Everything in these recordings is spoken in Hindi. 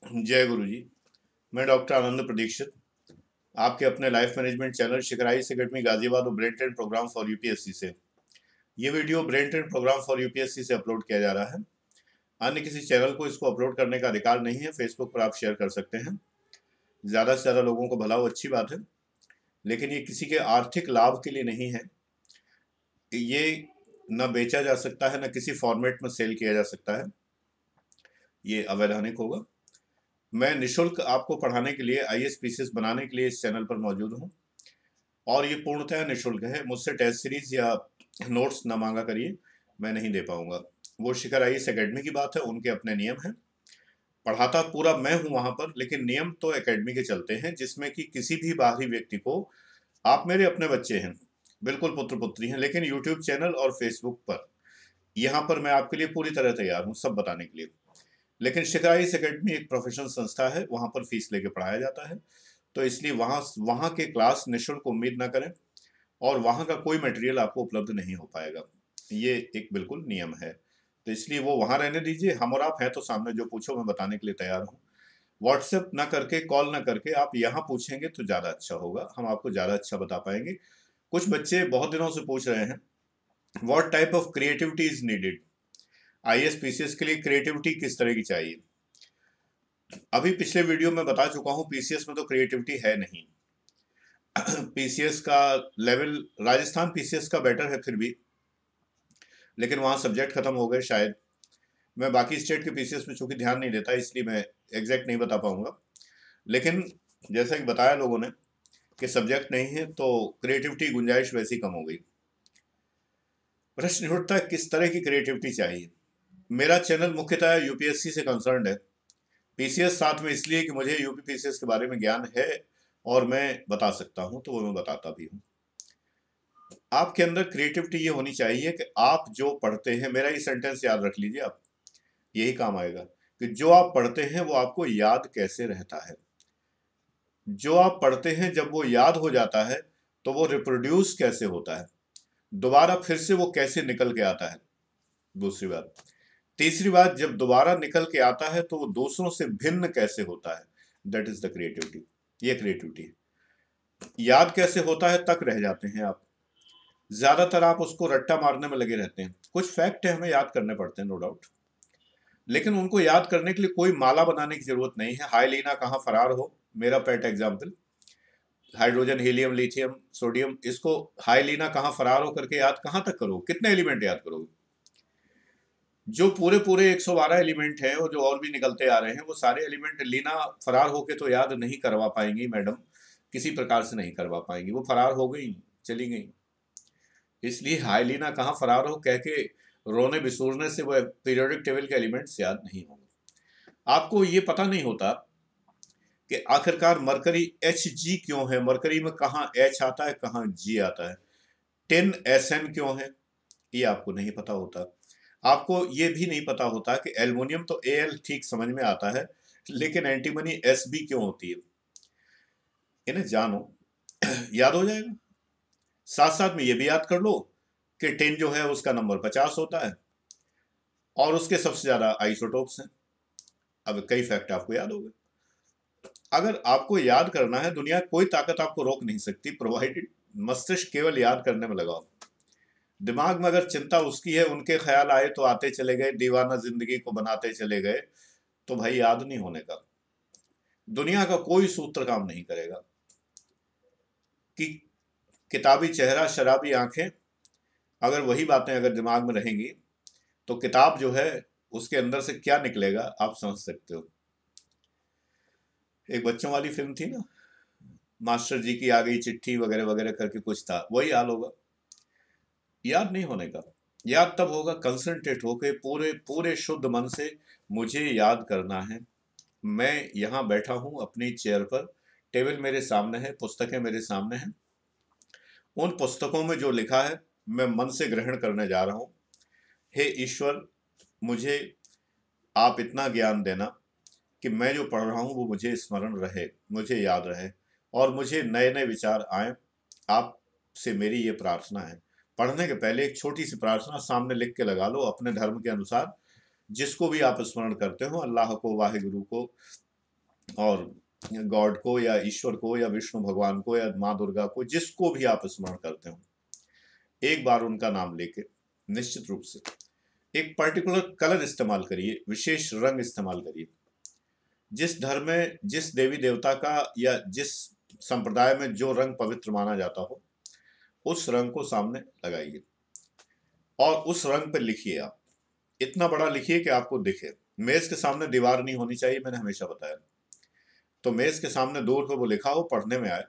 जय गुरु जी। मैं डॉक्टर आनंद प्रदीक्षित आपके अपने लाइफ मैनेजमेंट चैनल शिखराइस एकेडमी गाजियाबाद और brain train program for UPSC से ये video brain train program for UPSC से अपलोड किया जा रहा है। अन्य किसी चैनल को इसको अपलोड करने का अधिकार नहीं है। फेसबुक पर आप शेयर कर सकते हैं, ज़्यादा से ज़्यादा लोगों को भला हो, अच्छी बात है, लेकिन ये किसी के आर्थिक लाभ के लिए नहीं है। ये न बेचा जा सकता है, न किसी फॉर्मेट में सेल किया जा सकता है। ये अवैधानिक होगा। मैं निःशुल्क आपको पढ़ाने के लिए आईएएस पीसीएस बनाने के लिए इस चैनल पर मौजूद हूँ और ये पूर्णतः निःशुल्क है। मुझसे टेस्ट सीरीज या नोट्स न मांगा करिए, मैं नहीं दे पाऊंगा। वो शिखर आईएएस एकेडमी की बात है, उनके अपने नियम हैं। पढ़ाता पूरा मैं हूं वहां पर, लेकिन नियम तो एकेडमी के चलते हैं, जिसमें कि किसी भी बाहरी व्यक्ति को, आप मेरे अपने बच्चे हैं, बिल्कुल पुत्र पुत्री हैं, लेकिन यूट्यूब चैनल और फेसबुक पर यहाँ पर मैं आपके लिए पूरी तरह तैयार हूँ सब बताने के लिए। लेकिन शिखर आईएएस एकेडमी एक प्रोफेशनल संस्था है, वहां पर फीस लेके पढ़ाया जाता है, तो इसलिए वहां वहां के क्लास निःशुल्क उम्मीद ना करें और वहां का कोई मटेरियल आपको उपलब्ध नहीं हो पाएगा। ये एक बिल्कुल नियम है, तो इसलिए वो वहां रहने दीजिए। हम और आप हैं तो सामने जो पूछो मैं बताने के लिए तैयार हूँ। व्हाट्सएप ना करके, कॉल ना करके आप यहाँ पूछेंगे तो ज़्यादा अच्छा होगा, हम आपको ज़्यादा अच्छा बता पाएंगे। कुछ बच्चे बहुत दिनों से पूछ रहे हैं, what type of creativity is needed, IAS PCS के लिए क्रिएटिविटी किस तरह की चाहिए। अभी पिछले वीडियो में बता चुका हूँ, पीसीएस में तो क्रिएटिविटी है नहीं। पीसीएस का लेवल, राजस्थान पीसीएस का बेटर है फिर भी, लेकिन वहाँ सब्जेक्ट खत्म हो गए शायद। मैं बाकी स्टेट के पीसीएस में चूंकि ध्यान नहीं देता, इसलिए मैं एग्जैक्ट नहीं बता पाऊंगा, लेकिन जैसा कि बताया लोगों ने कि सब्जेक्ट नहीं है तो क्रिएटिविटी गुंजाइश वैसी कम हो गई। प्रश्न उठता है किस तरह की क्रिएटिविटी चाहिए। मेरा चैनल मुख्यतः यूपीएससी से कंसर्न है, पीसीएस साथ में इसलिए कि मुझे यूपी पीसीएस के बारे में ज्ञान है और मैं बता सकता हूं, तो वो मैं बताता भी हूं। आपके अंदर क्रिएटिविटी ये होनी चाहिए कि आप जो पढ़ते हैं, मेरा ये सेंटेंस याद रख लीजिए आप, यही काम आएगा कि जो आप पढ़ते हैं वो आपको याद कैसे रहता है। जो आप पढ़ते हैं जब वो याद हो जाता है तो वो रिप्रोड्यूस कैसे होता है, दोबारा फिर से वो कैसे निकल के आता है। दूसरी बात, तीसरी बात, जब दोबारा निकल के आता है तो वो दूसरों से भिन्न कैसे होता है। That is the creativity. ये क्रिएटिविटी है। याद कैसे होता है तक रह जाते हैं आप, ज्यादातर आप उसको रट्टा मारने में लगे रहते हैं। कुछ फैक्ट है हमें याद करने पड़ते हैं, नो डाउट, लेकिन उनको याद करने के लिए कोई माला बनाने की जरूरत नहीं है। हाइलीना कहाँ फरार हो, मेरा pet example, hydrogen, helium, lithium, sodium, इसको हाइलीना कहाँ फरार हो करके याद कहाँ तक करो, कितने एलिमेंट याद करोगे। जो पूरे पूरे 112 एलिमेंट हैं और जो और भी निकलते आ रहे हैं, वो सारे एलिमेंट लीना फरार होके तो याद नहीं करवा पाएंगी मैडम, किसी प्रकार से नहीं करवा पाएंगी, वो फरार हो गई, चली गई। इसलिए हाइलीना कहाँ फरार हो कह के रोने बिसूरने से वो पीरियोडिक टेबल के एलिमेंट्स याद नहीं होंगे। आपको ये पता नहीं होता कि आखिरकार मरकरी एच जी क्यों है, मरकरी में कहाँ एच आता है कहाँ जी आता है, 10 SN क्यों है, ये आपको नहीं पता होता। आपको ये भी नहीं पता होता कि एल्युमिनियम तो Al ठीक समझ में आता है, लेकिन एंटीमनी Sb क्यों होती है। इन्हें जानो, याद हो जाएगा। साथ साथ में ये भी याद कर लो कि 10 जो है उसका नंबर 50 होता है और उसके सबसे ज्यादा आइसोटोप्स हैं। अब कई फैक्ट आपको याद हो गए। अगर आपको याद करना है, दुनिया कोई ताकत आपको रोक नहीं सकती, प्रोवाइडेड मस्तिष्क केवल याद करने में लगाओ। दिमाग में अगर चिंता उसकी है, उनके ख्याल आए तो आते चले गए, दीवाना जिंदगी को बनाते चले गए, तो भाई याद नहीं होने का। दुनिया का कोई सूत्र काम नहीं करेगा कि किताबी चेहरा शराबी आंखें, अगर वही बातें अगर दिमाग में रहेंगी तो किताब जो है उसके अंदर से क्या निकलेगा आप समझ सकते हो। एक बच्चों वाली फिल्म थी ना, मास्टर जी की आ गई चिट्ठी वगैरह वगैरह करके कुछ था, वही हाल होगा याद नहीं होने का। याद तब होगा कंसंट्रेट होके पूरे पूरे शुद्ध मन से, मुझे याद करना है। मैं यहाँ बैठा हूँ अपनी चेयर पर, टेबल मेरे सामने है, पुस्तकें मेरे सामने हैं, उन पुस्तकों में जो लिखा है मैं मन से ग्रहण करने जा रहा हूँ। हे ईश्वर, मुझे आप इतना ज्ञान देना कि मैं जो पढ़ रहा हूँ वो मुझे स्मरण रहे, मुझे याद रहे और मुझे नए नए विचार आए। आपसे मेरी ये प्रार्थना है। पढ़ने के पहले एक छोटी सी प्रार्थना सामने लिख के लगा लो अपने धर्म के अनुसार, जिसको भी आप स्मरण करते हो, अल्लाह को, वाहिगुरु को, और गॉड को या ईश्वर को या विष्णु भगवान को या माँ दुर्गा को, जिसको भी आप स्मरण करते हो, एक बार उनका नाम लेके निश्चित रूप से एक पर्टिकुलर कलर इस्तेमाल करिए, विशेष रंग इस्तेमाल करिए। जिस धर्म में, जिस देवी देवता का या जिस संप्रदाय में जो रंग पवित्र माना जाता हो, उस रंग को सामने लगाइए और उस रंग पर लिखिए। आप इतना बड़ा लिखिए कि आपको दिखे। मेज के सामने दीवार नहीं होनी चाहिए, मैंने हमेशा बताया। तो मेज के सामने दूर पे वो लिखा हो, पढ़ने में आए,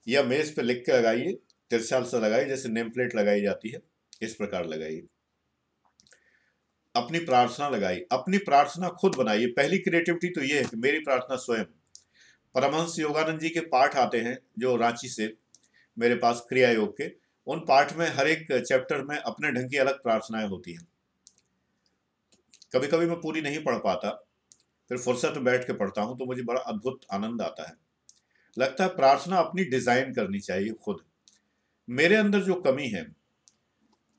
या मेज पे लिख के लगाइए, तिरछाल से लगाइए, जैसे नेम प्लेट लगाई जाती है, इस प्रकार लगाइए। अपनी प्रार्थना लगाइए, अपनी प्रार्थना खुद बनाइए। पहली क्रिएटिविटी तो ये है कि मेरी प्रार्थना स्वयं। परमहंस योगानंद जी के पाठ आते हैं जो रांची से मेरे पास क्रिया योग के, उन पाठ में हर एक चैप्टर में अपने ढंग की अलग प्रार्थनाएं होती हैं। कभी कभी मैं पूरी नहीं पढ़ पाता, फिर फुर्सत में बैठ के पढ़ता हूं तो मुझे बड़ा अद्भुत आनंद आता है। लगता है प्रार्थना अपनी डिजाइन करनी चाहिए खुद। मेरे अंदर जो कमी है,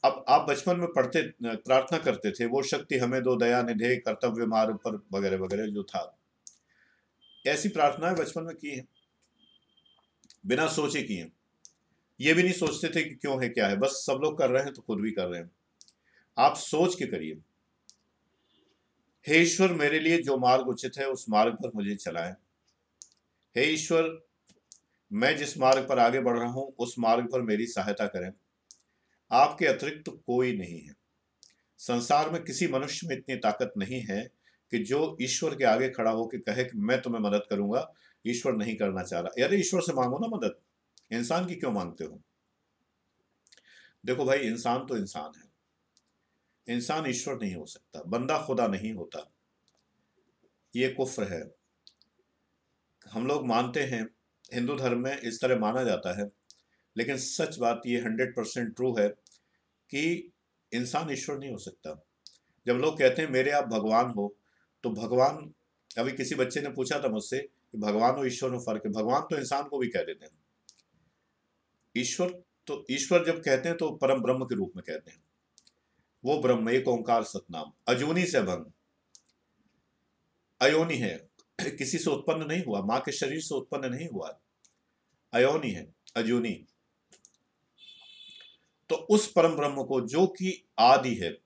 अब आप बचपन में पढ़ते प्रार्थना करते थे, वो शक्ति हमें दो, दया निधे, कर्तव्य मार्ग पर, वगैरह वगैरह जो था, ऐसी प्रार्थनाएं बचपन में की है, बिना सोचे की है। ये भी नहीं सोचते थे कि क्यों है क्या है, बस सब लोग कर रहे हैं तो खुद भी कर रहे हैं। आप सोच के करिए, हे ईश्वर मेरे लिए जो मार्ग उचित है उस मार्ग पर मुझे चलाएं। हे ईश्वर, मैं जिस मार्ग पर आगे बढ़ रहा हूं उस मार्ग पर मेरी सहायता करें। आपके अतिरिक्त तो कोई नहीं है। संसार में किसी मनुष्य में इतनी ताकत नहीं है कि जो ईश्वर के आगे खड़ा होकर कहे कि मैं तुम्हें मदद करूंगा। ईश्वर नहीं करना चाह रहा, यार ईश्वर से मांगो ना मदद, इंसान की क्यों मांगते हो? देखो भाई, इंसान तो इंसान है, इंसान ईश्वर नहीं हो सकता, बंदा खुदा नहीं होता। ये कुफ्र है। हम लोग मानते हैं, हिंदू धर्म में इस तरह माना जाता है, लेकिन सच बात ये 100% ट्रू है कि इंसान ईश्वर नहीं हो सकता। जब लोग कहते हैं मेरे आप भगवान हो, तो भगवान, अभी किसी बच्चे ने पूछा था मुझसे कि भगवान और ईश्वर में फर्क है। भगवान तो इंसान को भी कह देते हैं, ईश्वर तो ईश्वर जब कहते हैं तो परम ब्रह्म के रूप में कहते हैं। वो ब्रह्म एक ओंकार सतनाम, अजूनी से भंग, अयोनी है, किसी से उत्पन्न नहीं हुआ, मां के शरीर से उत्पन्न नहीं हुआ, अयोनी है, अजूनी। तो उस परम ब्रह्म को जो कि आदि है,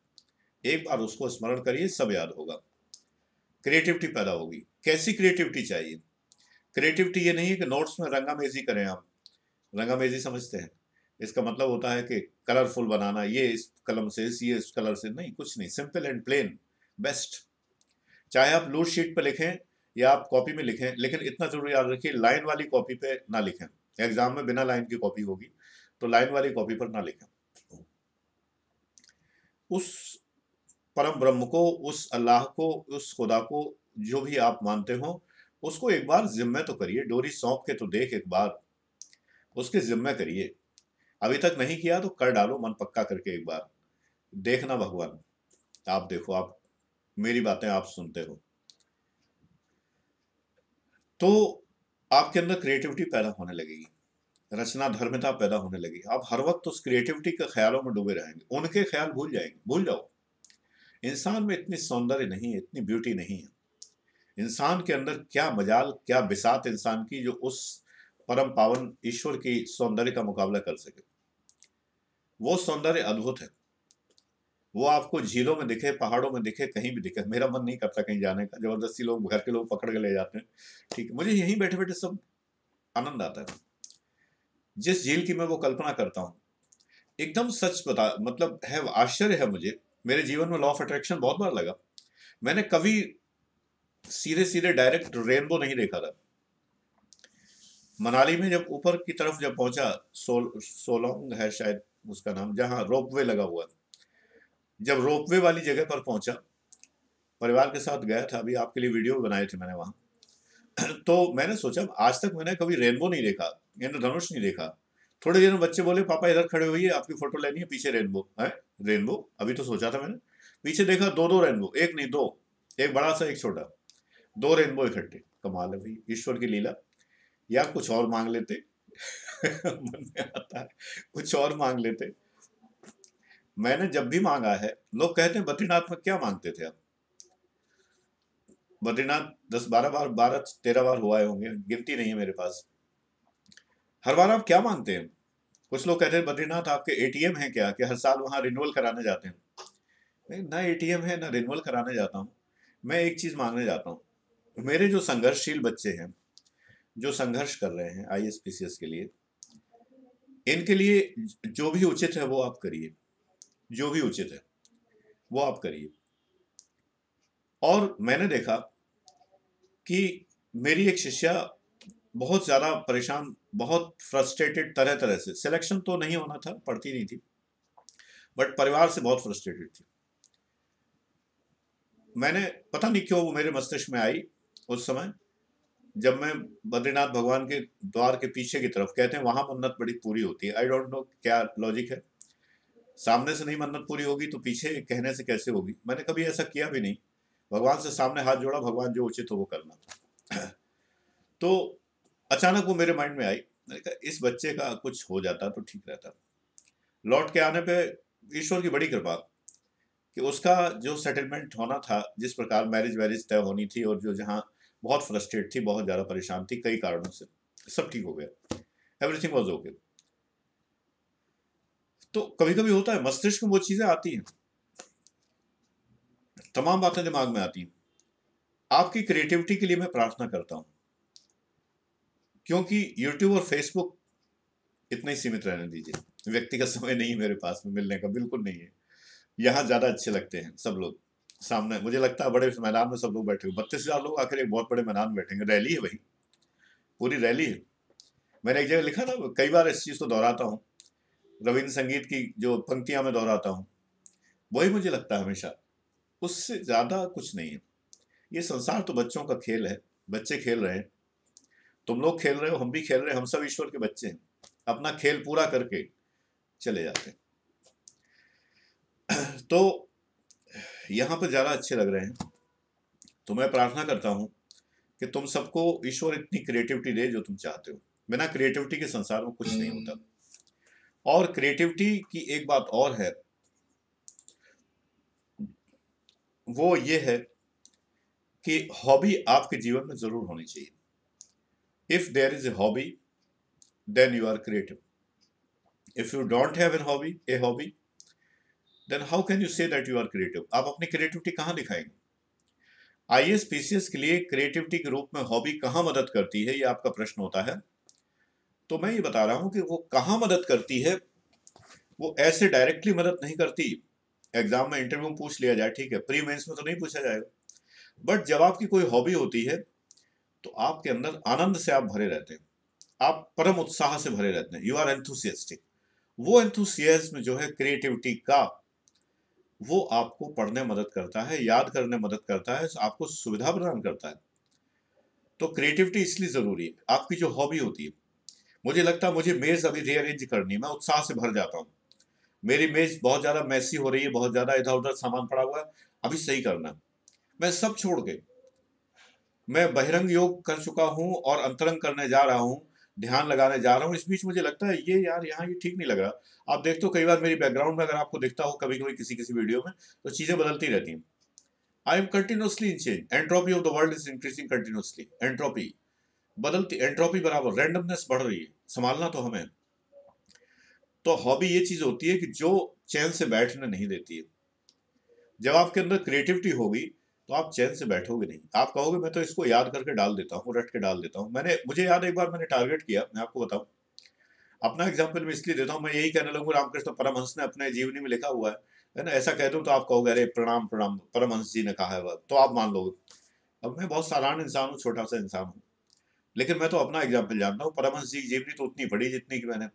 एक बार उसको स्मरण करिए, सब याद होगा, क्रिएटिविटी पैदा होगी। कैसी क्रिएटिविटी चाहिए? क्रिएटिविटी ये नहीं है कि नोट्स में रंगामेजी करें आप। रंगामेजी समझते हैं, इसका मतलब होता है कि कलरफुल बनाना, ये इस कलम से, ये इस कलर से, नहीं, कुछ नहीं, सिंपल एंड प्लेन बेस्ट। चाहे आप लूज शीट पे लिखें या आप कॉपी में लिखें, लेकिन इतना जरूर याद रखिए, लाइन वाली कॉपी पे ना लिखें। एग्जाम में बिना लाइन की कॉपी होगी, तो लाइन वाली कॉपी पर ना लिखें। उस परम ब्रह्म को, उस अल्लाह को, उस खुदा को, जो भी आप मानते हो, उसको एक बार जिम्मे तो करिए। डोरी सौंप के तो देख, एक बार उसके जिम्मे करिए। अभी तक नहीं किया तो कर डालो, मन पक्का करके एक बार देखना। भगवान आप देखो, आप मेरी बातें आप सुनते हो तो आपके अंदर क्रिएटिविटी पैदा होने लगेगी, रचना धर्मिता पैदा होने लगेगी। आप हर वक्त उस क्रिएटिविटी के ख्यालों में डूबे रहेंगे, उनके ख्याल भूल जाएंगे, भूल जाओ। इंसान में इतनी सौंदर्य नहीं है, इतनी ब्यूटी नहीं है। इंसान के अंदर क्या मजाल, क्या बिसात इंसान की, जो उस परम पावन ईश्वर की सौंदर्य का मुकाबला कर सके। वो सौंदर्य अद्भुत है। वो आपको झीलों में दिखे, पहाड़ों में दिखे, कहीं भी दिखे। मेरा मन नहीं करता कहीं जाने का, जबरदस्ती लोग, घर के लोग पकड़ के ले जाते हैं, ठीक है, मुझे यहीं बैठे बैठे सब आनंद आता है। जिस झील की मैं वो कल्पना करता हूँ, एकदम सच बता, मतलब है, आश्चर्य है मुझे। मेरे जीवन में लॉ ऑफ अट्रैक्शन बहुत बार लगा। मैंने कभी सीधे सीधे डायरेक्ट रेनबो नहीं देखा था। मनाली में जब ऊपर की तरफ जब पहुंचा, सोलोंग है शायद उसका नाम, जहां रोपवे लगा हुआ है, जब रोपवे वाली जगह पर पहुंचा, परिवार के साथ गया था, अभी आपके लिए वीडियो बनाए थे मैंने वहां। तो मैंने सोचा, आज तक मैंने कभी रेनबो नहीं देखा, इंद्रधनुष नहीं देखा। थोड़ी देर में बच्चे बोले पापा इधर खड़े होइए, आपकी फोटो लेनी है, पीछे रेनबो है। रेनबो अभी तो सोचा था मैंने, पीछे देखा, दो दो रेनबो, एक नहीं दो, एक बड़ा सा एक छोटा, दो रेनबो इकट्ठे। कमाल है भाई, ईश्वर की लीला। या कुछ और मांग लेते मन में आता है, कुछ और मांग लेते। मैंने जब भी मांगा है, लोग कहते हैं बद्रीनाथ में क्या मांगते थे आप? बद्रीनाथ 10-12 बार, 12-13 बार हुआ होंगे, गिनती नहीं है मेरे पास। हर बार आप क्या मांगते हैं? कुछ लोग कहते हैं बद्रीनाथ आपके एटीएम है क्या, कि हर साल वहां रिन्यूअल कराने जाते हैं? नहीं, ना एटीएम है ना रिन्यूअल कराने जाता हूँ। मैं एक चीज मांगने जाता हूँ, मेरे जो संघर्षशील बच्चे हैं, जो संघर्ष कर रहे हैं आईएएस पीसीएस के लिए, इनके लिए जो भी उचित है वो आप करिए, जो भी उचित है वो आप करिए। और मैंने देखा कि मेरी एक शिष्या बहुत ज्यादा परेशान, बहुत फ्रस्ट्रेटेड, तरह तरह से, सिलेक्शन तो नहीं होना था, पढ़ती नहीं थी, बट परिवार से बहुत फ्रस्ट्रेटेड थी। मैंने, पता नहीं क्यों वो मेरे मस्तिष्क में आई उस समय, जब मैं बद्रीनाथ भगवान के द्वार के पीछे की तरफ, कहते हैं वहां मन्नत बड़ी पूरी होती है, आई डोंट नो क्या लॉजिक है, सामने से नहीं मन्नत पूरी होगी तो पीछे कहने से कैसे होगी? मैंने कभी ऐसा किया भी नहीं, भगवान से सामने हाथ जोड़ा, भगवान जो उचित हो वो करना। तो अचानक वो मेरे माइंड में आई, मैंने कहा इस बच्चे का कुछ हो जाता तो ठीक रहता। लौट के आने पे ईश्वर की बड़ी कृपा कि उसका जो सेटलमेंट होना था, जिस प्रकार मैरिज वैरिज तय होनी थी, और जो जहाँ बहुत फ्रस्ट्रेट थी, बहुत ज़्यादा परेशान थी कई कारणों से, सब ठीक हो गया, एवरीथिंग वॉज ओके। तो कभी कभी होता है मस्तिष्क में वो चीज़ें आती हैं, तमाम बातें दिमाग में आती हैं। आपकी क्रिएटिविटी के लिए मैं प्रार्थना करता हूँ, क्योंकि यूट्यूब और फेसबुक इतना ही सीमित रहने दीजिए। व्यक्तिगत समय नहीं है मेरे पास में मिलने का, बिल्कुल नहीं है। यहाँ ज़्यादा अच्छे लगते हैं सब लोग, सामने मुझे लगता है बड़े मैदान में सब लोग बैठे हुए, 32,000 लोग आखिर एक बहुत बड़े मैदान में बैठेंगे, रैली है भाई, पूरी रैली है। मैंने एक जगह लिखा ना, कई बार इस चीज़ को दोहराता हूँ, रविंद्र संगीत की जो पंक्तियां मैं दोहराता हूँ, वही मुझे लगता है हमेशा, उससे ज़्यादा कुछ नहीं है। ये संसार तो बच्चों का खेल है, बच्चे खेल रहे हैं, तुम लोग खेल रहे हो, हम भी खेल रहे हैं, हम सब ईश्वर के बच्चे हैं, अपना खेल पूरा करके चले जाते हैं। तो यहाँ पर ज़्यादा अच्छे लग रहे हैं, तो मैं प्रार्थना करता हूँ कि तुम सबको ईश्वर इतनी क्रिएटिविटी दे जो तुम चाहते हो। बिना क्रिएटिविटी के संसार में कुछ नहीं होता। और क्रिएटिविटी की एक बात और है, वो ये है कि हॉबी आपके जीवन में जरूर होनी चाहिए। If there is a hobby, then you are creative. If you don't have an hobby, a hobby, then how can you say that you are creative? आप अपनी क्रिएटिविटी कहाँ दिखाएंगे? आईएएस पीसीएस के लिए क्रिएटिविटी के रूप में हॉबी कहाँ मदद करती है, ये आपका प्रश्न होता है। तो मैं ये बता रहा हूं कि वो कहाँ मदद करती है। वो ऐसे डायरेक्टली मदद नहीं करती, एग्जाम में इंटरव्यू में पूछ लिया जाए, ठीक है, प्री मेंस में तो नहीं पूछा जाएगा, बट जब आपकी कोई हॉबी होती है तो आपके अंदर आनंद से आप भरे रहते हैं, आप परम उत्साह से भरे रहते हैं, यू आर एंथुसियास्टिक। वो एंथुसियाज्म जो है क्रिएटिविटी का, वो आपको पढ़ने मदद करता है, याद करने मदद करता है, आपको सुविधा प्रदान करता है। तो क्रिएटिविटी इसलिए जरूरी है। आपकी जो हॉबी होती है, मुझे लगता है मुझे मेज अभी रीअरेंज करनी है, मैं उत्साह से भर जाता हूँ, मेरी मेज बहुत ज्यादा मैसी हो रही है, बहुत ज्यादा इधर उधर सामान पड़ा हुआ है, अभी सही करना। मैं सब छोड़ के, मैं बहिरंग योग कर चुका हूं और अंतरंग करने जा रहा हूं, ध्यान लगाने जा रहा हूं। इस बीच मुझे लगता है ये यार यहाँ ये ठीक नहीं लग रहा। आप देखते हो कई बार मेरी बैकग्राउंड में, अगर आपको दिखता हो कभी कभी किसी किसी वीडियो में, तो चीजें बदलती रहती हैं। I am continuously in change, entropy of the world is increasing continuously. Entropy बदलती, एंट्रोपी बराबर रैंडमनेस बढ़ रही है, संभालना तो हमें। तो हॉबी ये चीज होती है कि जो चैन से बैठने नहीं देती है। जब आपके अंदर क्रिएटिविटी होगी तो आप चैन से बैठोगे नहीं, आप कहोगे मैं तो इसको याद करके डाल देता हूँ, रट के डाल देता हूँ। मुझे याद है एक बार मैंने टारगेट किया, मैं आपको बताऊं, अपना एग्जाम्पल मैं इसलिए देता हूँ, मैं यही कहने लगूँ रामकृष्ण परमहंस ने अपने जीवनी में लिखा हुआ है ना, ऐसा कह दूं तो आप कहोगे अरे प्रणाम प्रणाम, परमहंस जी ने कहा है वह, तो आप मान लोगे। अब मैं बहुत साधारण इंसान हूँ, छोटा सा इंसान हूँ, लेकिन मैं तो अपना एग्जाम्पल जानता हूँ। परमहंस जी की जीवनी तो उतनी पढ़ी जितनी की मैंने,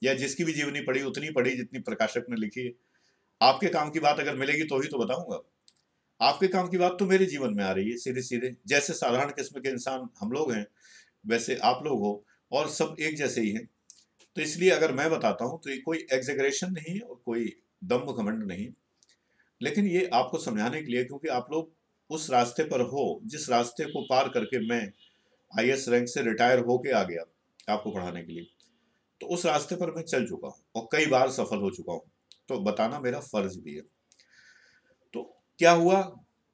या जिसकी भी जीवनी पढ़ी उतनी पढ़ी जितनी प्रकाशक ने लिखी है। आपके काम की बात अगर मिलेगी तो ही तो बताऊंगा। आपके काम की बात तो मेरे जीवन में आ रही है सीधे सीधे। जैसे साधारण किस्म के इंसान हम लोग हैं, वैसे आप लोग हो, और सब एक जैसे ही हैं। तो इसलिए अगर मैं बताता हूं तो ये कोई एग्जेगरेशन नहीं है और कोई दम्भ घमंड नहीं, लेकिन ये आपको समझाने के लिए, क्योंकि आप लोग उस रास्ते पर हो जिस रास्ते को पार करके मैं आईएएस रैंक से रिटायर होके आ गया आपको पढ़ाने के लिए। तो उस रास्ते पर मैं चल चुका हूँ और कई बार सफल हो चुका हूँ, तो बताना मेरा फर्ज भी है। तो क्या हुआ,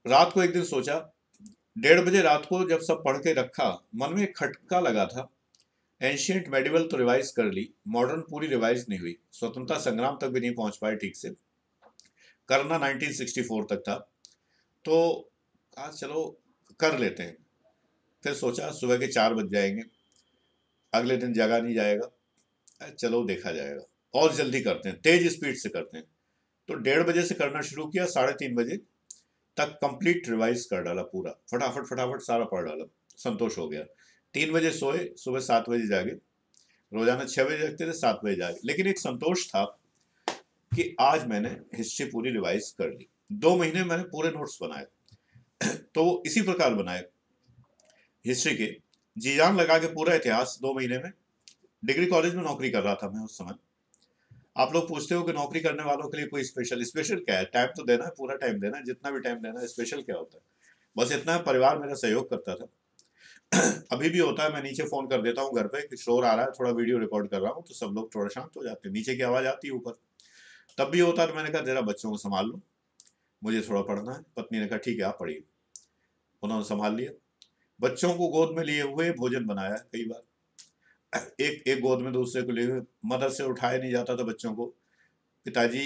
रात को एक दिन सोचा, 1:30 बजे रात को जब सब पढ़ के रखा, मन में एक खटका लगा था। एंशियंट मेडिवल तो रिवाइज कर ली, मॉडर्न पूरी रिवाइज नहीं हुई, स्वतंत्रता संग्राम तक भी नहीं पहुंच पाए ठीक से, करना 1964 तक था। तो आज चलो कर लेते हैं। फिर सोचा सुबह के 4 बज जाएंगे, अगले दिन जगा नहीं जाएगा, चलो देखा जाएगा और जल्दी करते हैं, तेज स्पीड से करते हैं। तो 1:30 बजे से करना शुरू किया, 3:30 बजे तक कंप्लीट रिवाइज कर डाला पूरा, फटाफट फटाफट सारा पढ़ डाला, संतोष हो गया। 3 बजे सोए, सुबह 7 बजे जागे, रोजाना 6 बजे जगते थे, 7 बजे जागे, लेकिन एक संतोष था कि आज मैंने हिस्ट्री पूरी रिवाइज कर ली। 2 महीने मैंने पूरे नोट्स बनाए, तो इसी प्रकार बनाए हिस्ट्री के, जी जान लगा के पूरा इतिहास 2 महीने में। डिग्री कॉलेज में नौकरी कर रहा था मैं उस समय। आप लोग पूछते हो कि नौकरी करने वालों के लिए कोई स्पेशल क्या है? टाइम तो देना है, पूरा टाइम देना है, जितना भी टाइम देना है, स्पेशल क्या होता है? बस इतना है, परिवार मेरा सहयोग करता था। अभी भी होता है, मैं नीचे फोन कर देता हूँ घर पे कि शोर आ रहा है, थोड़ा वीडियो रिकॉर्ड कर रहा हूँ, तो सब लोग थोड़ा शांत हो जाते हैं, नीचे की आवाज आती है ऊपर। तब भी होता है, तो मैंने कहा जरा बच्चों को संभाल लो, मुझे थोड़ा पढ़ना है। पत्नी ने कहा ठीक है आप पढ़िए, उन्होंने संभाल लिया। बच्चों को गोद में लिए हुए भोजन बनाया कई बार, एक एक गोद में दूसरे को लिए हुए, मदर से उठाया नहीं जाता था बच्चों को, पिताजी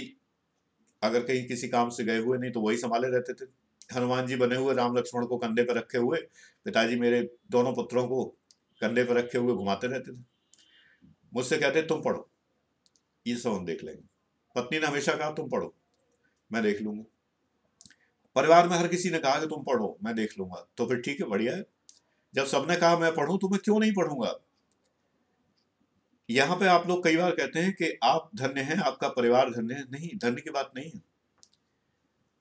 अगर कहीं किसी काम से गए हुए नहीं तो वही संभाले रहते थे। हनुमान जी बने हुए राम लक्ष्मण को कंधे पर रखे हुए, पिताजी मेरे दोनों पुत्रों को कंधे पर रखे हुए घुमाते रहते थे। मुझसे कहते तुम पढ़ो, ये सब हम देख लेंगे। पत्नी ने हमेशा कहा तुम पढ़ो, मैं देख लूंगा। परिवार में हर किसी ने कहा कि तुम पढ़ो, मैं देख लूंगा। तो फिर ठीक है, बढ़िया है, जब सबने कहा मैं पढ़ूं तो मैं क्यों नहीं पढ़ूंगा। यहाँ पे आप लोग कई बार कहते हैं कि आप धन्य हैं, आपका परिवार धन्य है। नहीं, धन्य की बात नहीं है,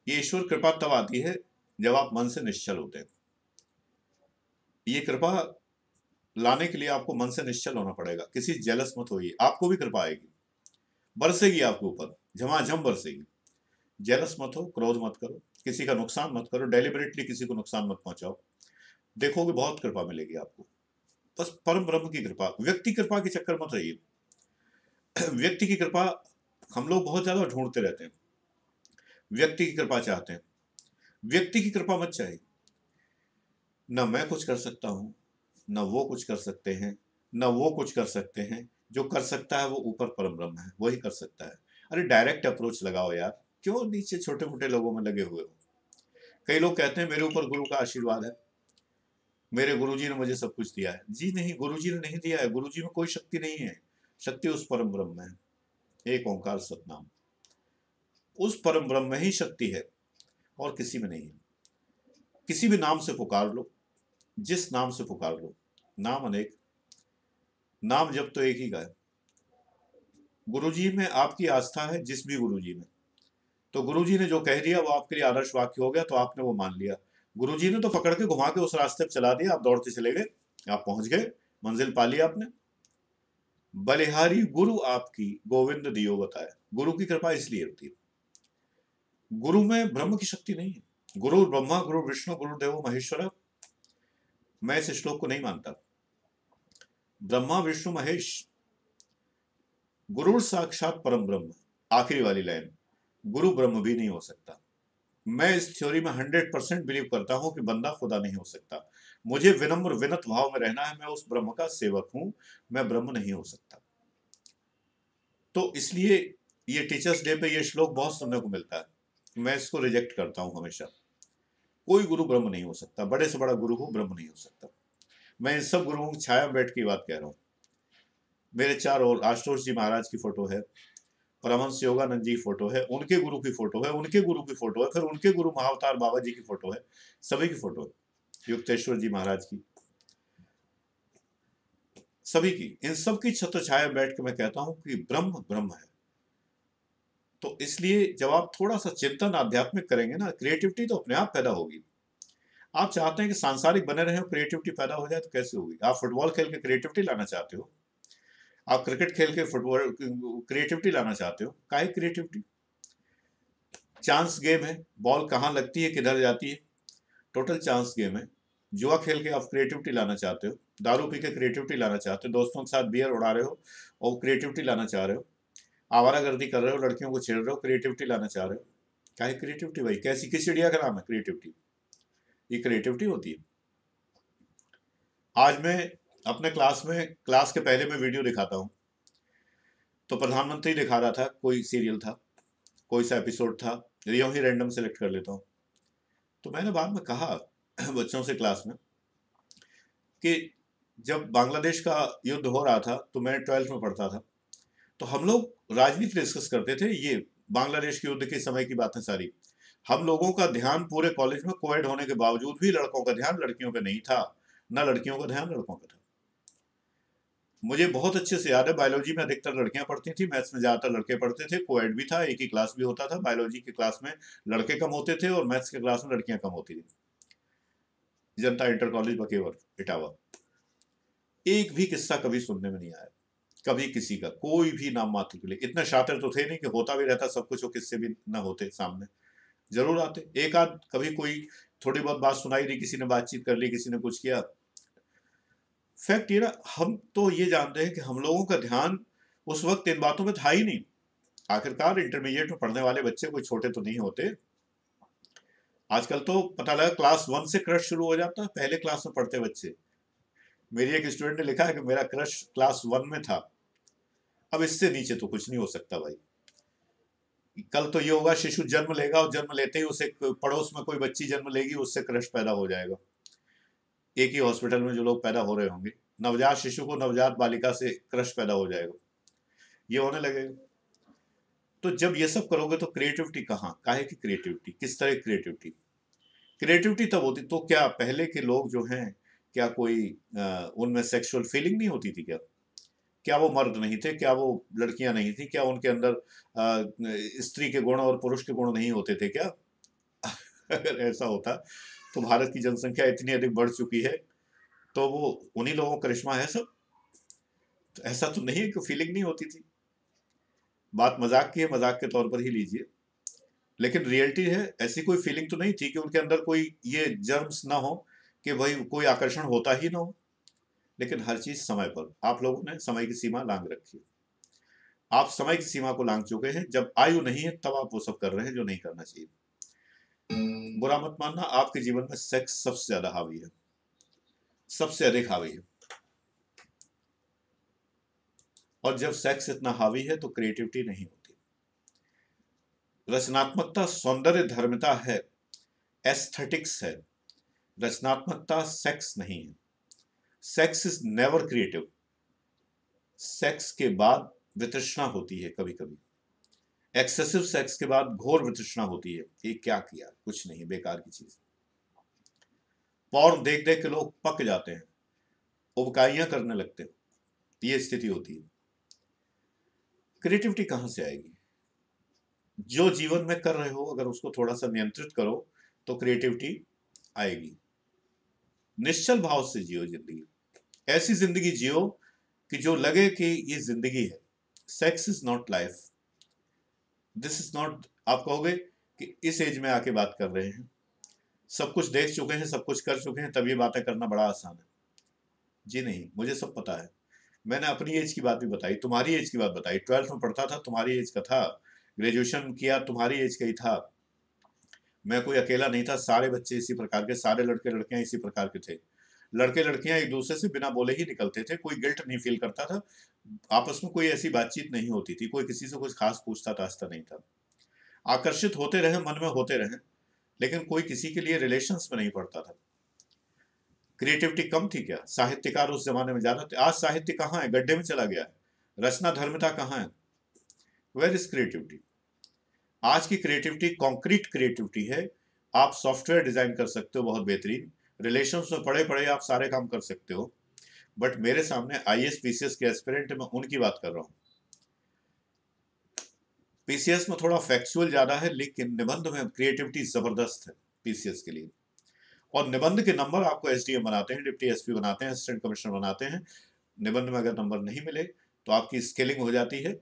ये ईश्वर कृपा तब आती है जब आप मन से निश्चल होते हैं। ये कृपा लाने के लिए आपको मन से निश्चल होना पड़ेगा। किसी जेलस मत होइए, आपको भी कृपा आएगी, बरसेगी आपके ऊपर, झमाझम बरसेगी। जेलस मत हो, क्रोध मत करो, किसी का नुकसान मत करो, डेलिबरेटली किसी को नुकसान मत पहुंचाओ, देखोगे बहुत कृपा मिलेगी आपको। बस परम ब्रह्म की कृपा, व्यक्ति कृपा के चक्कर मत रहिए। व्यक्ति की कृपा हम लोग बहुत ज्यादा ढूंढते रहते हैं, व्यक्ति की कृपा चाहते हैं। व्यक्ति की कृपा मत चाहिए, न मैं कुछ कर सकता हूं, न वो कुछ कर सकते हैं, न वो कुछ कर सकते हैं। जो कर सकता है वो ऊपर परम ब्रह्म है, वही कर सकता है। अरे डायरेक्ट अप्रोच लगाओ यार, क्यों नीचे छोटे मोटे लोगों में लगे हुए हो। कई लोग कहते हैं मेरे ऊपर गुरु का आशीर्वाद है, मेरे गुरुजी ने मुझे सब कुछ दिया है। जी नहीं, गुरुजी ने नहीं दिया है, गुरुजी में कोई शक्ति नहीं है, शक्ति उस परम ब्रह्म में है, एक ओंकार सतनाम। उस परम ब्रह्म में ही शक्ति है और किसी में नहीं है। किसी भी नाम से पुकार लो, जिस नाम से पुकार लो, नाम अनेक, नाम जब तो एक ही का है। गुरुजी में आपकी आस्था है, जिस भी गुरुजी में, तो गुरुजी ने जो कह दिया वो आपके लिए आदर्श वाक्य हो गया, तो आपने वो मान लिया। गुरुजी ने तो पकड़ के घुमा के उस रास्ते पर चला दिया, आप दौड़ते चले गए, आप पहुंच गए, मंजिल पा लिया आपने। बलिहारी गुरु आपकी गोविंद दियो बताया। गुरु की कृपा इसलिए होती है, गुरु में ब्रह्म की शक्ति नहीं है। गुरु ब्रह्मा गुरु विष्णु गुरुदेव महेश्वर, मैं इस श्लोक को नहीं मानता। ब्रह्मा विष्णु महेश, गुरु साक्षात परम ब्रह्म, आखिरी वाली लाइन, गुरु ब्रह्म भी नहीं हो सकता। मैं इस थ्योरी में 100% बिलीव करता हूं कि बंदा खुदा नहीं हो सकता। मुझे विनम्र विनत भाव में रहना है, मैं उस ब्रह्म का सेवक हूं, मैं ब्रह्म नहीं हो सकता। तो इसलिए ये टीचर्स डे पे ये श्लोक बहुत सुनने को मिलता है, मैं इसको रिजेक्ट करता हूं हमेशा। कोई गुरु ब्रह्म नहीं हो सकता, बड़े से बड़ा गुरु हो ब्रह्म नहीं हो सकता। मैं इन सब गुरुओं की छाया में बैठ की बात कह रहा हूं। मेरे चार और आशुतोष जी महाराज की फोटो है, परमहंस योगानंद जी की फोटो है, उनके गुरु की फोटो है, उनके गुरु की फोटो है, फिर उनके गुरु महाअवतार बाबा जी की फोटो है, सभी की फोटो है, युक्तेश्वर जी महाराज की, सभी की। इन सब की छत्र छाया बैठ के मैं कहता हूं कि ब्रह्म ब्रह्म है। तो इसलिए जब आप थोड़ा सा चिंतन आध्यात्मिक करेंगे ना, क्रिएटिविटी तो अपने आप पैदा होगी। आप चाहते हैं कि सांसारिक बने रहे हो, क्रिएटिविटी पैदा हो जाए, तो कैसे होगी? आप फुटबॉल खेल के क्रिएटिविटी लाना चाहते हो, आप क्रिकेट खेल के फुटबॉल क्रिएटिविटी लाना चाहते हो, काहे क्रिएटिविटी? चांस गेम है, बॉल कहाँ लगती है किधर जाती है, टोटल चांस गेम है। जुआ खेल के आप क्रिएटिविटी लाना चाहते हो, दारू पी के क्रिएटिविटी लाना चाहते हो, दोस्तों के साथ बियर उड़ा रहे हो और क्रिएटिविटी लाना चाह रहे हो, आवारागर्दी कर रहे हो, लड़कियों को छेड़ रहे हो, क्रिएटिविटी लाना चाह रहे हो, काहे क्रिएटिविटी भाई? कैसी, किस चिड़िया का नाम है क्रिएटिविटी? ये क्रिएटिविटी होती है। आज मैं अपने क्लास के पहले मैं वीडियो दिखाता हूँ, तो प्रधानमंत्री दिखा रहा था, कोई सीरियल था, कोई सा एपिसोड था, यूं ही रैंडम सेलेक्ट कर लेता हूँ। तो मैंने बाद में कहा बच्चों से क्लास में कि जब बांग्लादेश का युद्ध हो रहा था तो मैं 12th में पढ़ता था, तो हम लोग राजनीति डिस्कस करते थे, ये बांग्लादेश के युद्ध के समय की बातें सारी। हम लोगों का ध्यान पूरे कॉलेज में कोएड होने के बावजूद भी लड़कों का ध्यान लड़कियों पे नहीं था, ना लड़कियों का ध्यान लड़कों पे था। मुझे बहुत अच्छे से याद है, बायोलॉजी में अधिकतर लड़कियां पढ़ती थी, मैथ्स में ज्यादातर लड़के पढ़ते थे, कोएड भी था, एक ही क्लास भी होता था। बायोलॉजी की क्लास में लड़के कम होते थे और मैथ्स की क्लास में लड़कियां कम होती थी। जनता इंटर कॉलेज बकेवर इटावा। एक भी किस्सा कभी सुनने में नहीं आया, कभी किसी का कोई भी नाम मात्र के लिए। इतने शातिर तो थे नहीं कि होता भी रहता सब कुछ, वो किससे भी ना होते सामने, जरूर आते एक आध, कभी कोई थोड़ी बहुत बात सुनाई दी, किसी ने बातचीत कर ली, किसी ने कुछ किया। फैक्ट ये ना, हम तो ये जानते हैं कि हम लोगों का ध्यान उस वक्त इन बातों में था ही नहीं। आखिरकार इंटरमीडिएट में पढ़ने वाले बच्चे कोई छोटे तो नहीं होते। आजकल तो पता लगा क्लास 1 से क्रश शुरू हो जाता है, पहले क्लास में पढ़ते बच्चे। मेरी एक स्टूडेंट ने लिखा है कि मेरा क्रश क्लास 1 में था। अब इससे नीचे तो कुछ नहीं हो सकता भाई। कल तो ये होगा, शिशु जन्म लेगा और जन्म लेते ही उसे पड़ोस में कोई बच्ची जन्म लेगी, उससे क्रश पैदा हो जाएगा। एक ही हॉस्पिटल में जो लोग पैदा हो रहे होंगे, नवजात शिशु को नवजात बालिका से क्रश पैदा हो जाएगा, ये होने लगेगा। तो जब ये सब करोगे तो क्रिएटिविटी कहाँ, काहे की क्रिएटिविटी, किस तरह की क्रिएटिविटी? क्रिएटिविटी तब होती, तो क्या पहले के लोग जो हैं, क्या कोई उनमें सेक्सुअल फीलिंग नहीं होती थी क्या? क्या वो मर्द नहीं थे? क्या वो लड़कियां नहीं थी? क्या उनके अंदर स्त्री के गुण और पुरुष के गुण नहीं होते थे क्या? अगर ऐसा होता तो भारत की जनसंख्या इतनी अधिक बढ़ चुकी है, तो वो उन्हीं लोगों का करिश्मा है सब। तो ऐसा तो नहीं है कि फीलिंग नहीं होती थी। बात मजाक की है, मजाक के तौर पर ही लीजिए, लेकिन रियलिटी है, ऐसी कोई फीलिंग तो नहीं थी कि उनके अंदर कोई ये जर्म्स ना हो कि भाई कोई आकर्षण होता ही ना हो। लेकिन हर चीज समय पर, आप लोगों ने समय की सीमा लांग रखी है। आप समय की सीमा को लांग चुके हैं, जब आयु नहीं है तब आप वो सब कर रहे हैं जो नहीं करना चाहिए। बुरा मत मानना, आपके जीवन में सेक्स सबसे ज्यादा हावी है, सबसे अधिक हावी है। और जब सेक्स इतना हावी है तो क्रिएटिविटी नहीं होती। रचनात्मकता सौंदर्य धर्मिता है, एस्थेटिक्स है। रचनात्मकता सेक्स नहीं है। Sex is never creative. Sex के बाद वितृष्णा होती है, कभी कभी एक्सेसिव सेक्स के बाद घोर वितृष्णा होती है, ये क्या किया, कुछ नहीं, बेकार की चीज। पॉर्न देख देख के लोग पक जाते हैं, उबकाइयां करने लगते हैं, ये स्थिति होती है। क्रिएटिविटी कहां से आएगी? जो जीवन में कर रहे हो अगर उसको थोड़ा सा नियंत्रित करो तो क्रिएटिविटी आएगी। निश्चल भाव से जियो जिंदगी, ऐसी जिंदगी जियो कि जो लगे कि ये जिंदगी है। Sex is not life, this is not. आप कहोगे कि इस एज में आके बात कर रहे हैं, सब कुछ देख चुके हैं, सब कुछ कर चुके हैं, तब ये बातें करना बड़ा आसान है। जी नहीं, मुझे सब पता है। मैंने अपनी एज की बात भी बताई, तुम्हारी एज की बात बताई। 12th में पढ़ता था, तुम्हारी एज का था। ग्रेजुएशन किया, तुम्हारी एज का ही था। मैं कोई अकेला नहीं था, सारे बच्चे इसी प्रकार के, सारे लड़के लड़कियां इसी प्रकार के थे। लड़के लड़कियां एक दूसरे से बिना बोले ही निकलते थे, कोई गिल्ट नहीं फील करता था, आपस में कोई ऐसी बातचीत नहीं होती थी, कोई किसी से कुछ खास पूछता ताछता नहीं था। आकर्षित होते रहे, मन में होते रहे, लेकिन कोई किसी के लिए रिलेशंस में नहीं पड़ता था। क्रिएटिविटी कम थी क्या? साहित्यकार उस जमाने में ज्यादा थे। आज साहित्य कहाँ है? गड्ढे में चला गया है। रचना धर्मिता कहाँ है? Where is creativity? आज की क्रिएटिविटी कॉन्क्रीट क्रिएटिविटी है। आप सॉफ्टवेयर डिजाइन कर सकते हो बहुत बेहतरीन, रिलेशंस में पड़े पड़े आप सारे काम कर सकते हो, बट मेरे सामने आईएएस पीसीएस के एस्पिरेंट, मैं उनकी बात कर रहा हूँ। पीसीएस में थोड़ा फैक्चुअल ज्यादा है, लेकिन निबंध में क्रिएटिविटी जबरदस्त है पीसीएस के लिए। और निबंध के नंबर आपको एसडीएम बनाते हैं, डिप्टी एसपी बनाते हैं, असिस्टेंट कमिश्नर बनाते हैं। निबंध में अगर नंबर नहीं मिले तो आपकी स्केलिंग हो जाती है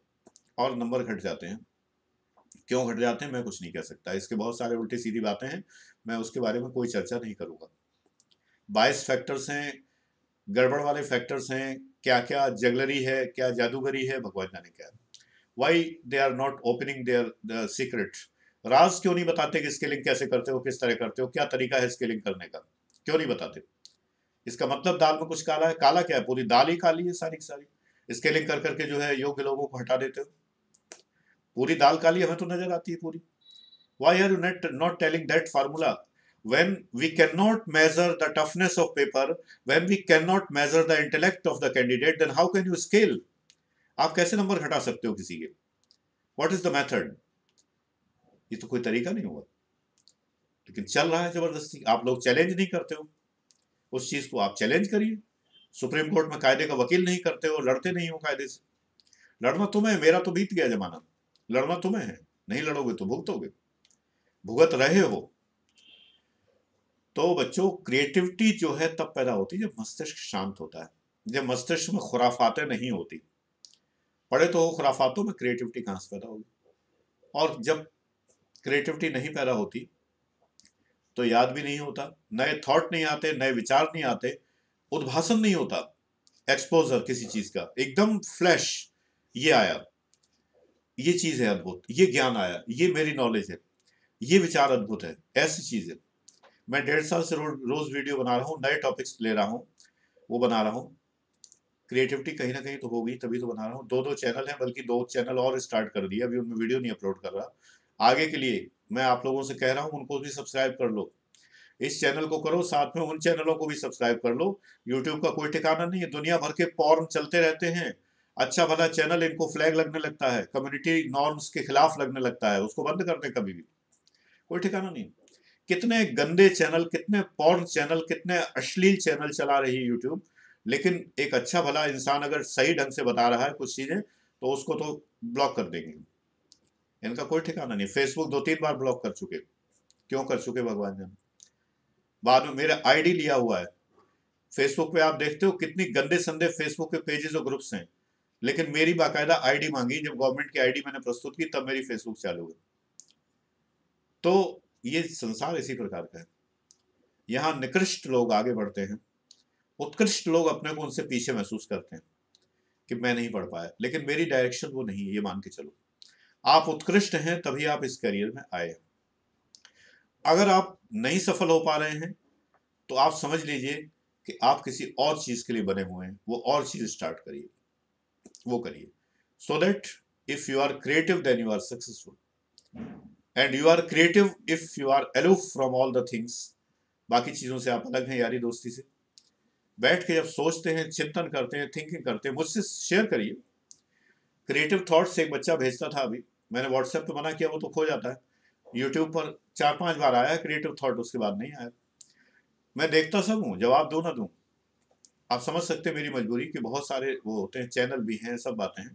और नंबर घट जाते हैं। क्यों घट जाते हैं मैं कुछ नहीं कह सकता, इसके बहुत सारे उल्टी सीधी बातें हैं, मैं उसके बारे में कोई चर्चा नहीं करूंगा। बाइस फैक्टर्स हैं, गड़बड़ वाले फैक्टर्स हैं, क्या क्या जगलरी है, क्या जादूगरी है, भगवान जाने क्या। Why they are not opening their secret, राज क्यों नहीं बताते कि स्केलिंग कैसे करते हो, किस तरह करते हो, क्या तरीका है स्केलिंग करने का, क्यों नहीं बताते? इसका मतलब दाल में कुछ काला है। काला क्या है? पूरी दाल ही काली है सारी की सारी। स्केलिंग कर करके जो है योग्य लोगों को हटा देते हो। पूरी दाल काली हमें तो नजर आती है पूरी। Why are you not telling that formula? When we cannot measure the toughness of paper, when we cannot measure the intellect of the candidate, then how can you scale? आप कैसे नंबर घटा सकते हो किसी के? What is the method? ये तो कोई तरीका नहीं होगा। लेकिन चल रहा है जबरदस्ती। आप लोग चैलेंज नहीं करते हो उस चीज को। आप चैलेंज करिए। सुप्रीम कोर्ट में कायदे का वकील नहीं करते हो, लड़ते नहीं हो कायदे से। लड़ना तुम्हें है, मेरा तो बीत गया जमाना। लड़ना तुम्हें है, नहीं लड़ोगे तो भुगतोगे, भुगत रहे हो। तो बच्चों, क्रिएटिविटी जो है तब पैदा होती है जब मस्तिष्क शांत होता है, जब मस्तिष्क में खुराफातें नहीं होती। पढ़े तो हो खुराफातों में, क्रिएटिविटी कहां से पैदा होगी? और जब क्रिएटिविटी नहीं पैदा होती तो याद भी नहीं होता, नए थॉट नहीं आते, नए विचार नहीं आते, उद्भासन नहीं होता, एक्सपोजर किसी चीज का एकदम फ्लैश, ये आया, ये चीज है अद्भुत, ये ज्ञान आया, ये मेरी नॉलेज है, ये विचार अद्भुत है, ऐसी चीज है। मैं 1.5 साल से रोज वीडियो बना रहा हूँ, नए टॉपिक्स ले रहा हूँ, वो बना रहा हूँ। क्रिएटिविटी कहीं ना कहीं तो होगी, तभी तो बना रहा हूँ। 2 चैनल है, बल्कि 2 चैनल और स्टार्ट कर दिया, अभी उनमें वीडियो नहीं अपलोड कर रहा। आगे के लिए मैं आप लोगों से कह रहा हूँ, उनको भी सब्सक्राइब कर लो। इस चैनल को करो, साथ में उन चैनलों को भी सब्सक्राइब कर लो। यूट्यूब का कोई ठिकाना नहीं है, दुनिया भर के पॉर्न चलते रहते हैं। अच्छा भला चैनल इनको फ्लैग लगने लगता है, कम्युनिटी नॉर्म्स के खिलाफ लगने लगता है, उसको बंद कर दे कभी भी, कोई ठिकाना नहीं। कितने गंदे चैनल, कितने पॉर्न चैनल, कितने अश्लील चैनल चला रही है यूट्यूब। लेकिन एक अच्छा भला इंसान अगर सही ढंग से बता रहा है कुछ चीजें, तो उसको तो ब्लॉक कर देंगे। इनका कोई ठिकाना नहीं। फेसबुक 2-3 बार ब्लॉक कर चुके, क्यों कर चुके भगवान जाने। बाद में मेरा आईडी लिया हुआ है फेसबुक पे, आप देखते हो कितनी गंदे संदे फेसबुक के पेजेस और ग्रुप्स हैं। लेकिन मेरी बाकायदा आईडी मांगी, जब गवर्नमेंट की आईडी मैंने प्रस्तुत की तब मेरी फेसबुक चालू हुई। तो ये संसार इसी प्रकार का है। यहाँ निकृष्ट लोग आगे बढ़ते हैं, उत्कृष्ट लोग अपने को उनसे पीछे महसूस करते हैं कि मैं नहीं पढ़ पाया। लेकिन मेरी डायरेक्शन वो नहीं है, ये मान के चलो। आप उत्कृष्ट हैं तभी आप इस करियर में आए। अगर आप नहीं सफल हो पा रहे हैं तो आप समझ लीजिए कि आप किसी और चीज के लिए बने हुए हैं। वो और चीज स्टार्ट करिए, वो करिए, so that if you are creative then you are successful, and you are creative if you are aloof from all the things. बाकी चीजों से आप अलग हैं यारी दोस्ती से। बैठ के जब सोचते हैं, चिंतन करते हैं, थिंकिंग करते हैं, मुझसे शेयर करिए। क्रिएटिव थॉट्स एक बच्चा भेजता था, अभी मैंने व्हाट्सएप पे मना किया, वो तो खो जाता है। यूट्यूब पर 4-5 बार आया क्रिएटिव थॉट, उसके बाद नहीं आया। मैं देखता सब हूँ, जवाब दूं ना दूं। आप समझ सकते हैं मेरी मजबूरी कि बहुत सारे वो होते हैं, चैनल भी हैं, सब बातें हैं,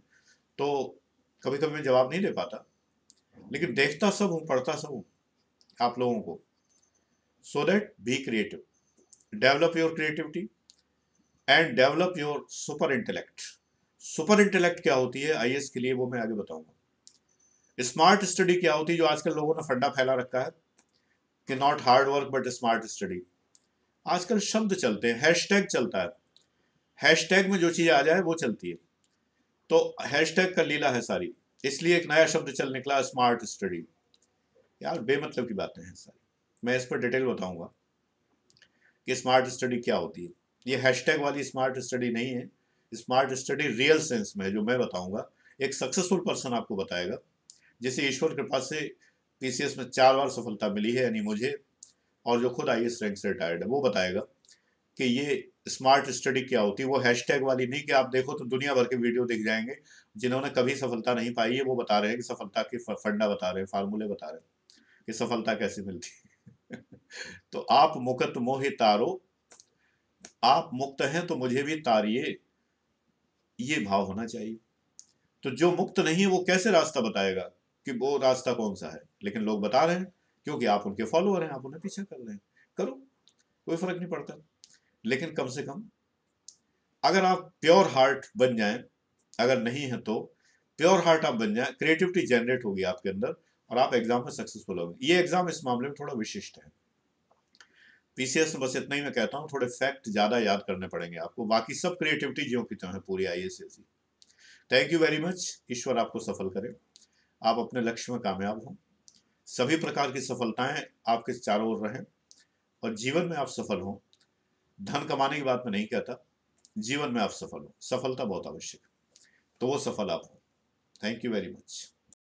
तो कभी कभी मैं जवाब नहीं दे पाता। लेकिन देखता सब हूँ, पढ़ता सब हूँ आप लोगों को। So that be creative, develop your creativity and develop your super intellect. Super intellect क्या होती है आईएएस के लिए, वो मैं आगे बताऊंगा। स्मार्ट स्टडी क्या होती है, जो आजकल लोगों ने फंडा फैला रखा है कि not hard work but smart study. आजकल शब्द चलते हैं, हैशटैग चलता है, हैशटैग में जो चीज आ जाए वो चलती है। तो हैशटैग का लीला है सारी, इसलिए एक नया शब्द चल निकला, स्मार्ट स्टडी। यार बेमतलब की बातें हैं सारी। मैं इस पर डिटेल बताऊंगा कि स्मार्ट स्टडी क्या होती है। ये हैशटैग वाली स्मार्ट स्टडी नहीं है। स्मार्ट स्टडी रियल सेंस में है, जो मैं बताऊंगा। एक सक्सेसफुल पर्सन आपको बताएगा, जिसे ईश्वर कृपा से पीसीएस में 4 बार सफलता मिली है, यानी मुझे, और जो खुद आईएएस रैंक से रिटायर्ड है, वो बताएगा कि ये स्मार्ट स्टडी क्या होती है। वो हैशटैग वाली नहीं कि आप देखो तो दुनिया भर के वीडियो दिख जाएंगे जिन्होंने कभी सफलता नहीं पाई है, वो बता रहे हैं कि सफलता के फंडा बता रहे हैं, फार्मूले बता रहे हैं कि सफलता कैसे मिलती है। तो आप मुक्त मोहि तारो, आप मुक्त हैं तो मुझे भी तारिए, ये भाव होना चाहिए। तो जो मुक्त नहीं है वो कैसे रास्ता बताएगा कि वो रास्ता कौन सा है? लेकिन लोग बता रहे हैं, क्योंकि आप उनके फॉलोअर हैं, आप उन्हें पीछा कर रहे हैं। करो, कोई फर्क नहीं पड़ता। लेकिन कम से कम अगर आप प्योर हार्ट बन जाएं, अगर नहीं है तो प्योर हार्ट आप बन जाएं, क्रिएटिविटी जनरेट होगी आपके अंदर और आप एग्जाम में सक्सेसफुल होंगे। ये एग्जाम इस मामले में थोड़ा विशिष्ट है। पीसीएस में बस इतना ही मैं कहता हूँ, थोड़े फैक्ट ज्यादा याद करने पड़ेंगे आपको, बाकी सब क्रिएटिविटी ज्यों की त्यों है पूरी आईएएस जैसी। Thank you very much. ईश्वर आपको सफल करे, आप अपने लक्ष्य में कामयाब हों। सभी प्रकार की सफलताएं आपके चारों ओर रहें और जीवन में आप सफल हों। धन कमाने की बात मैं नहीं कहता, जीवन में आप सफल हो, सफलता बहुत आवश्यक है, तो वो सफल आप हो। Thank you very much.